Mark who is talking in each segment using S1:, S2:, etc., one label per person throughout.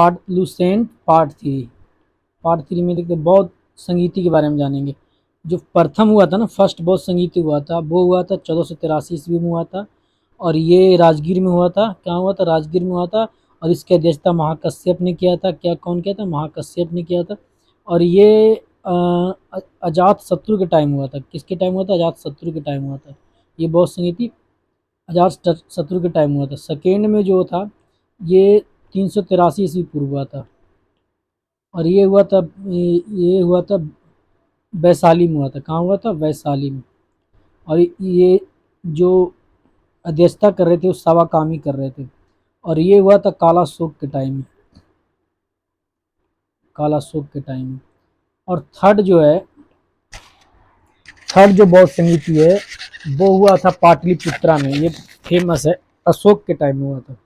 S1: Part Lucent part 3 में देखते बहुत संगीति के बारे में जानेंगे। जो प्रथम हुआ था ना, फर्स्ट बहुत संगीति हुआ था, वो हुआ था 1483 ईस्वी में हुआ था। और ये राजगीर में हुआ था। क्या हुआ था? राजगीर में हुआ था। और इसकी अध्यक्षता महाकश्यप ने किया था। क्या, कौन किया था? महाकश्यप ने किया था। और ये अजात शत्रु के टाइम हुआ था। किसके टाइम हुआ था? अजात शत्रु के टाइम हुआ था। ये बहुत संगीति अजात शत्रु के टाइम हुआ था। सेकेंड में जो था ये 383 ईस्वी पूर्व हुआ था। और ये हुआ था वैशाली में हुआ था। कहाँ हुआ था? वैशाली में। और ये जो अध्यक्षता कर रहे थे वो सावाकामी कर रहे थे। और ये हुआ था काला शोक के टाइम में। काला शोक के टाइम में। और थर्ड जो बौद्ध संगीति है वो हुआ था पाटलिपुत्रा में। ये फेमस है, अशोक के टाइम में हुआ था।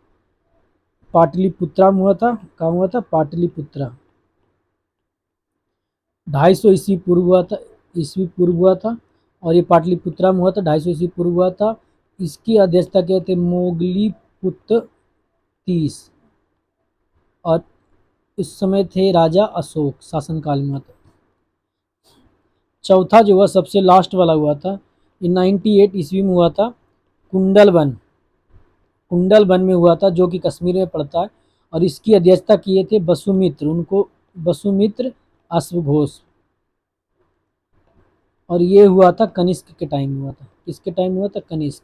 S1: पाटलिपुत्रा में हुआ था। कहाँ हुआ था? पाटलिपुत्रा। 250 ईस्वी पूर्व हुआ था। और ये पाटलिपुत्रा में हुआ था, 250 ईस्वी पूर्व हुआ था। इसकी अध्यक्षता किए थे मोगलीपुत्र 30। और इस समय थे राजा अशोक, शासनकाल में था। चौथा जो हुआ सबसे लास्ट वाला हुआ था, ये 98 ईस्वी में हुआ था। कुंडल वन में हुआ था, जो कि कश्मीर में पड़ता है। और इसकी अध्यक्षता किए थे वसुमित्र अश्वघोष। और ये हुआ था कनिष्क के टाइम में हुआ था। किसके टाइम में हुआ था? कनिष्क।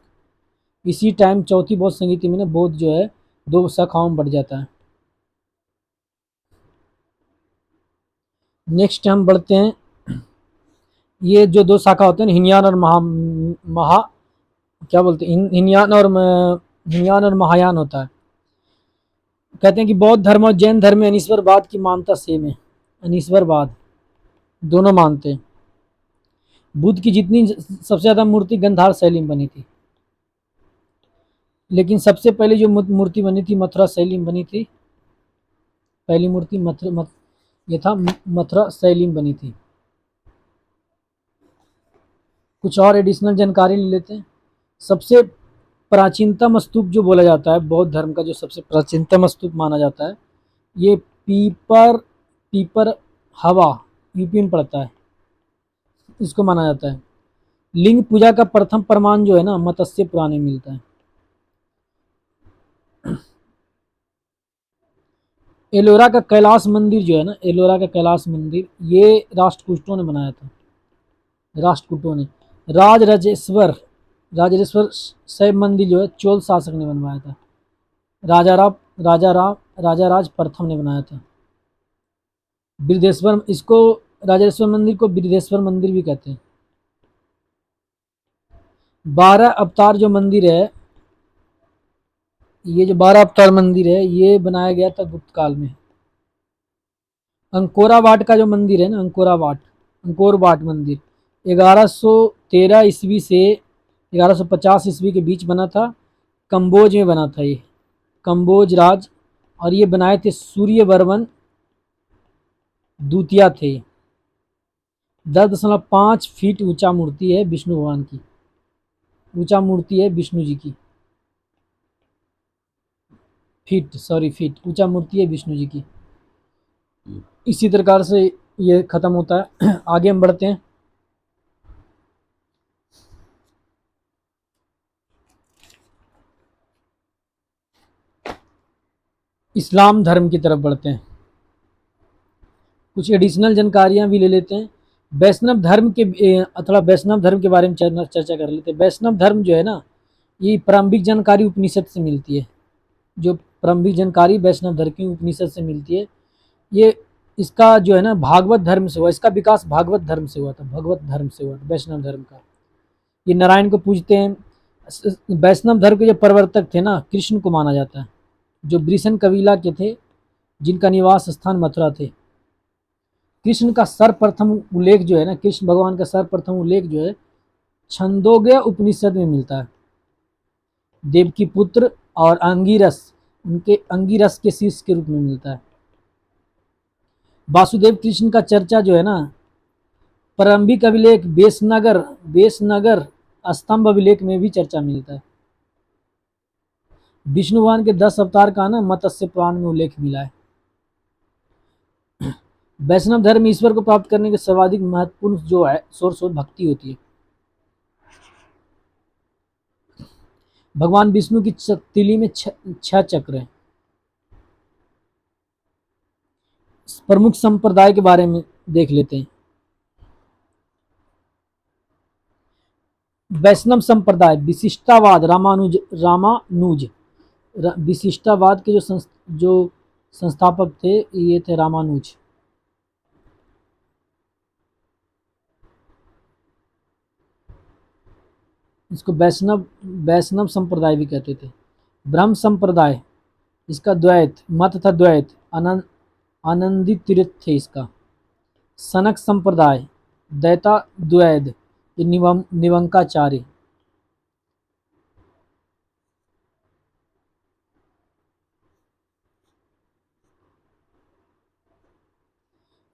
S1: इसी टाइम चौथी बौद्ध संगीति में ना बौद्ध जो है दो शाखाओं में बढ़ जाता है। नेक्स्ट हम बढ़ते हैं। ये जो दो शाखा होते हैं, हिनयान और महा महा क्या बोलते हैं, हिनयान और महायान होता है। कहते हैं कि बौद्ध धर्म और जैन धर्म में अनीश्वरवाद की मान्यता सेम है। अनीश्वरवाद दोनों मानते हैं। बुद्ध की जितनी सबसे ज्यादा मूर्ति गंधार शैली में बनी थी। लेकिन सबसे पहले जो मूर्ति बनी थी मथुरा शैली में बनी थी। पहली मूर्ति ये था मथुरा शैली में बनी थी। कुछ और एडिशनल जानकारी ले लेते हैं। सबसे प्राचीनतम स्तूप जो बोला जाता है, बौद्ध धर्म का जो सबसे प्राचीनतम स्तूप माना जाता है, ये पीपर हवा यूपी में पड़ता है। इसको माना जाता है। लिंग पूजा का प्रथम प्रमाण जो है ना मत्स्य पुराण में मिलता है। एलोरा का कैलाश मंदिर जो है ना, एलोरा का कैलाश मंदिर ये राष्ट्रकूटों ने बनाया था। राष्ट्रकूटों ने राजराजेश्वर शैव मंदिर जो है चोल शासक ने बनवाया था। राजा राज प्रथम ने बनाया था। बिरदेश्वर, इसको राजेश्वर मंदिर को बिरदेश्वर मंदिर भी कहते हैं। 12 अवतार जो मंदिर है, ये जो 12 अवतार मंदिर है ये बनाया गया था गुप्त काल में। अंकोरा वाट का जो मंदिर है ना, अंकोर वाट मंदिर 1113 ईस्वी से 1150 ईस्वी के बीच बना था। कंबोज में बना था ये, कंबोज राज। और ये बनाए थे सूर्यवर्मन द्वितीय थे। 10.5 फीट ऊंचा मूर्ति है विष्णु भगवान की। ऊंचा मूर्ति है विष्णु जी की। फीट ऊंचा मूर्ति है विष्णु जी की। इसी प्रकार से ये खत्म होता है। आगे हम बढ़ते हैं। इस्लाम धर्म की तरफ बढ़ते हैं। कुछ एडिशनल जानकारियां भी ले लेते हैं। वैष्णव धर्म के थोड़ा वैष्णव धर्म के बारे में चर्चा कर लेते हैं। वैष्णव धर्म जो है ना, ये प्रारंभिक जानकारी उपनिषद से मिलती है। जो प्रारंभिक जानकारी वैष्णव धर्म की उपनिषद से मिलती है। ये इसका जो है ना भागवत धर्म से हुआ। इसका विकास भागवत धर्म से हुआ था। भगवत धर्म से हुआ वैष्णव धर्म का। ये नारायण को पूजते हैं। वैष्णव धर्म के जो प्रवर्तक थे ना, कृष्ण को माना जाता है, जो वृषण कबीला के थे, जिनका निवास स्थान मथुरा थे। कृष्ण का सर्वप्रथम उल्लेख जो है ना, कृष्ण भगवान का सर्वप्रथम उल्लेख जो है छंदोग्य उपनिषद में मिलता है। देवकी पुत्र और अंगिरस के शिष्य के रूप में मिलता है। वासुदेव कृष्ण का चर्चा जो है ना, प्रारंभिक अभिलेख बेसनगर स्तंभ अभिलेख में भी चर्चा मिलता है। विष्णु भगवान के 10 अवतार का ना मत्स्य पुराण में उल्लेख मिला है। वैष्णव धर्म में ईश्वर को प्राप्त करने के सर्वाधिक महत्वपूर्ण जो है सोर्स और भक्ति होती है। भगवान विष्णु की तिली में छह चक्र हैं। प्रमुख संप्रदाय के बारे में देख लेते हैं। वैष्णव संप्रदाय विशिष्टावाद रामानुज विशिष्टावाद के जो संस्थापक थे ये थे रामानुज। इसको वैष्णव वैष्णव संप्रदाय भी कहते थे। ब्रह्म संप्रदाय इसका द्वैत मत था, द्वैत आनंदित तीर्थ थे इसका। सनक संप्रदाय दैता द्वैद निवंकाचार्य।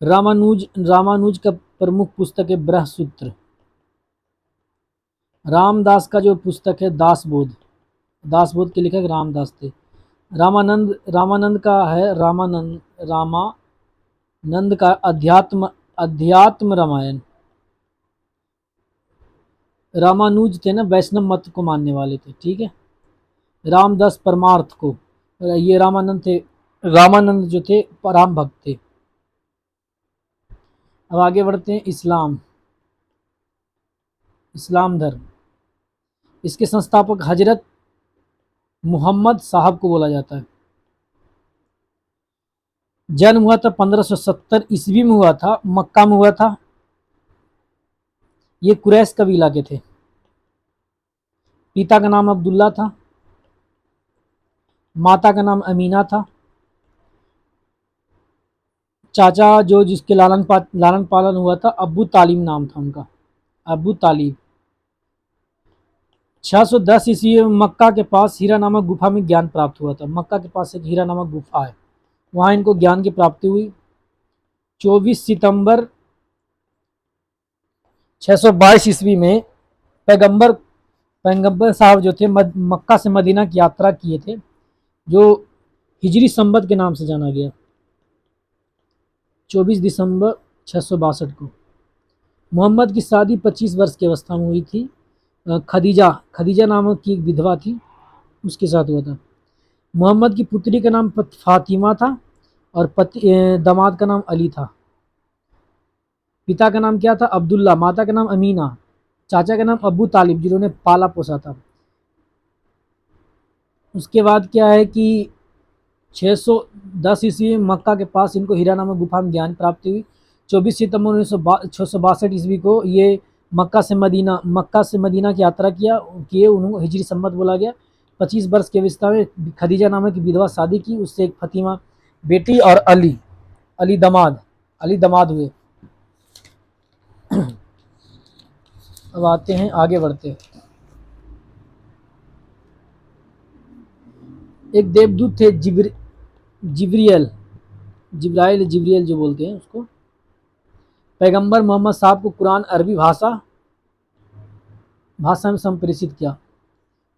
S1: रामानुज का प्रमुख पुस्तक है ब्रह्मसूत्र। रामदास का जो पुस्तक है दासबोध के लेखक रामदास थे। रामानंद का है रामानंद का अध्यात्म रामायण। रामानुज थे ना वैष्णव मत को मानने वाले थे, ठीक है। रामदास परमार्थ को, ये रामानंद जो थे राम भक्त थे। अब आगे बढ़ते हैं। इस्लाम धर्म, इसके संस्थापक हजरत मोहम्मद साहब को बोला जाता है। जन्म हुआ था 1570 ईस्वी में हुआ था, मक्का में हुआ था। ये कुरैश कबीला के थे। पिता का नाम अब्दुल्ला था, माता का नाम अमीना था। चाचा जो जिसके लालन पालन हुआ था अब्बू तालिब नाम था उनका, अब्बू तालिब। 610 ईस्वी में मक्का के पास हीरा नामक गुफा में ज्ञान प्राप्त हुआ था। मक्का के पास एक हीरा नामक गुफा है, वहाँ इनको ज्ञान की प्राप्ति हुई। 24 सितंबर 622 ईस्वी में पैगंबर साहब जो थे मक्का से मदीना की यात्रा किए थे, जो हिजरी संबत के नाम से जाना गया। 24 दिसंबर 662 को मोहम्मद की शादी 25 वर्ष की अवस्था में हुई थी। खदीजा नामक की एक विधवा थी, उसके साथ हुआ था। मोहम्मद की पुत्री का नाम फातिमा था और दामाद का नाम अली था। पिता का नाम क्या था? अब्दुल्ला। माता का नाम अमीना। चाचा का नाम अब्बू तालिब, जिन्होंने पाला पोसा था। उसके बाद क्या है कि 610 ईस्वी में मक्का के पास इनको हीरा नामक गुफा में ज्ञान प्राप्ति हुई। 24 सितंबर 662 ईस्वी को ये मक्का से मदीना की यात्रा किए। उन्होंने हिजरी संबत बोला गया। 25 वर्ष की अवस्था में खदीजा नामक की विधवा शादी की, उससे एक फतिमा बेटी और अली दमाद हुए। अब आते हैं, आगे बढ़ते हैं। एक देवदूत थे जिब्राइल जो बोलते हैं उसको। पैगंबर मोहम्मद साहब को कुरान अरबी भाषा में संप्रेषित किया।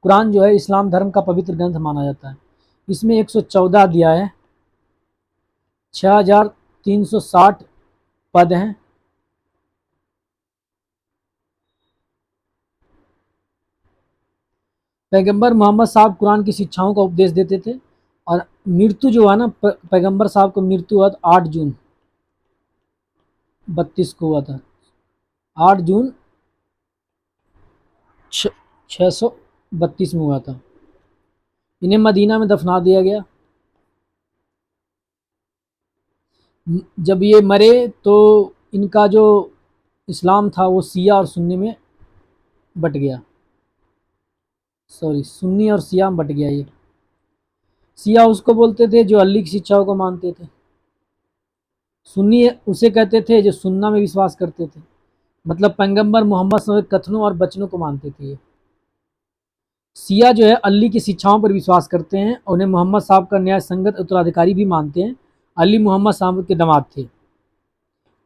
S1: कुरान जो है इस्लाम धर्म का पवित्र ग्रंथ माना जाता है। इसमें 114 अध्याय है, 6360 पद हैं। पैगंबर मोहम्मद साहब कुरान की शिक्षाओं का उपदेश देते थे। और मृत्यु जो है ना, पैगंबर साहब को मृत्यु हुआ 8 जून 32 को हुआ था। 8 जून 632 में हुआ था। इन्हें मदीना में दफना दिया गया। जब ये मरे तो इनका जो इस्लाम था वो सिया और सुन्नी में बट गया। सुन्नी और सिया में बट गया। ये सिया उसको बोलते थे जो अल्लाह की शिक्षाओं को मानते थे। सुन्नी उसे कहते थे जो सुन्ना में विश्वास करते थे, मतलब पैगंबर मोहम्मद सल्लल्लाहु अलैहि वसल्लम के कथनों और वचनों को मानते थे। ये सिया जो है अल्लाह की शिक्षाओं पर विश्वास करते हैं और उन्हें मोहम्मद साहब का न्याय संगत उत्तराधिकारी भी मानते हैं। अली मोहम्मद साहब के दामाद थे।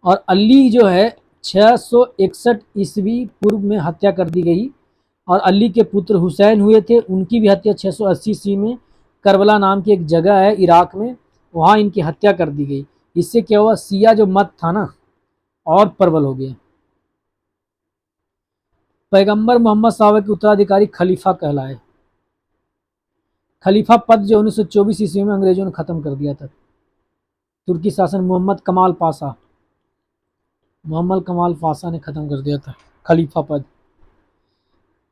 S1: और अली जो है 661 ईस्वी पूर्व में हत्या कर दी गई। और अली के पुत्र हुसैन हुए थे, उनकी भी हत्या 680 ईस्वी में करबला नाम की एक जगह है इराक में, वहाँ इनकी हत्या कर दी गई। इससे क्या हुआ, शिया जो मत था ना और प्रबल हो गया। पैगंबर मोहम्मद साहब के उत्तराधिकारी खलीफा कहलाए। खलीफा पद जो 1924 ईस्वी में अंग्रेजों ने खत्म कर दिया था। तुर्की शासन मोहम्मद कमाल पाशा ने खत्म कर दिया था खलीफा पद।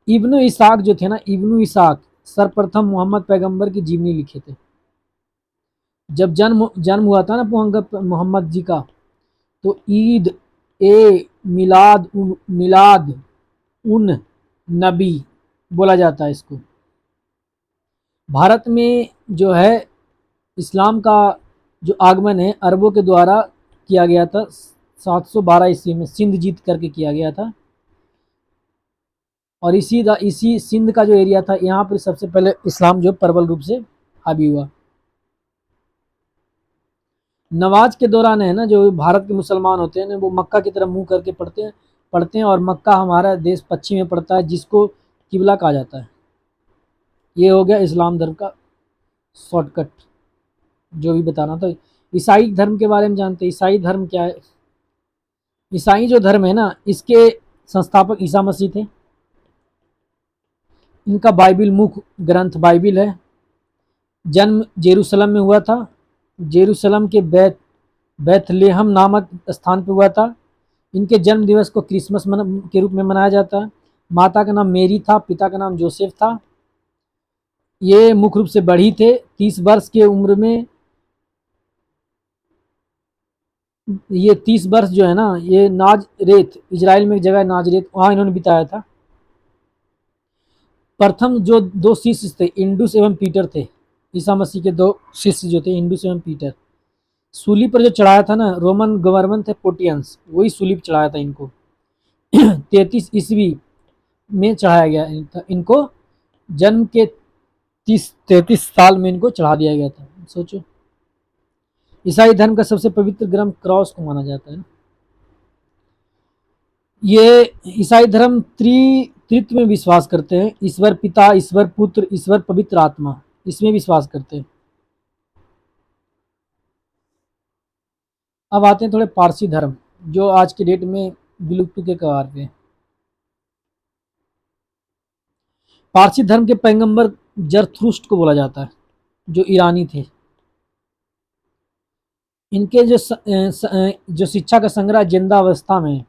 S1: इब्नु इसाक जो थे ना, इब्नु इसाक सर्वप्रथम मोहम्मद पैगंबर की जीवनी लिखे थे। जब जन्म जन्म हुआ था ना मोहम्मद जी का, तो ईद ए मिलाद उन नबी बोला जाता है इसको। भारत में जो है इस्लाम का जो आगमन है अरबों के द्वारा किया गया था 712 ईस्वी में, सिंध जीत करके किया गया था। और इसी सिंध का जो एरिया था यहाँ पर सबसे पहले इस्लाम जो प्रबल रूप से हावी हुआ। नमाज के दौरान है ना, जो भारत के मुसलमान होते हैं ना, वो मक्का की तरफ मुंह करके पढ़ते हैं और मक्का हमारा देश पश्चिम में पड़ता है, जिसको किबला कहा जाता है। ये हो गया इस्लाम धर्म का शॉर्टकट जो भी बताना था। ईसाई धर्म के बारे में जानते हैं। ईसाई धर्म क्या है? ईसाई जो धर्म है ना, इसके संस्थापक ईसा मसीह थे। इनका बाइबिल मुख्य ग्रंथ बाइबिल है। जन्म जेरूशलम में हुआ था। जेरूशलम के बैथलेहम नामक स्थान पर हुआ था। इनके जन्म दिवस को क्रिसमस के रूप में मनाया जाता है। माता का नाम मेरी था, पिता का नाम जोसेफ था। ये मुख्य रूप से बढ़ी थे। 30 वर्ष की उम्र में, ये 30 वर्ष जो है ना, ये नाजरेत, इजराइल में एक जगह नाजरेत, वहाँ इन्होंने बिताया था। प्रथम जो दो शिष्य थे, इंडुस एवं पीटर थे। ईसा मसीह के दो शिष्य जो थे, इंडुस एवं पीटर। सूली पर जो चढ़ाया था ना, रोमन गवर्नर थे पोटियंस, वही सूली पर चढ़ाया था इनको। 33 ईस्वी में चढ़ाया गया था इनको। जन्म के 33 साल में इनको चढ़ा दिया गया था। सोचो, ईसाई धर्म का सबसे पवित्र ग्रंथ क्रॉस को माना जाता है। ये ईसाई धर्म त्रित्व में विश्वास करते हैं। ईश्वर पिता, ईश्वर पुत्र, ईश्वर पवित्र आत्मा, इसमें विश्वास करते हैं। अब आते हैं थोड़े पारसी धर्म, जो आज के डेट में विलुप्त के कगार पे। पारसी धर्म के पैगंबर जरथुस्ट्र को बोला जाता है, जो ईरानी थे। इनके जो शिक्षा का संग्रह जिंदा अवस्था में।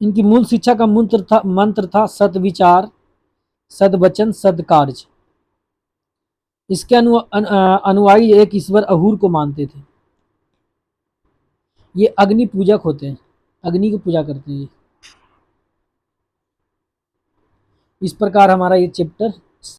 S1: इनकी मूल शिक्षा का मंत्र था सद्विचार, सद्वचन, सद्कार्य। इसके अनुयायी एक ईश्वर अहूर को मानते थे। ये अग्नि पूजक होते हैं, अग्नि की पूजा करते हैं। इस प्रकार हमारा ये चैप्टर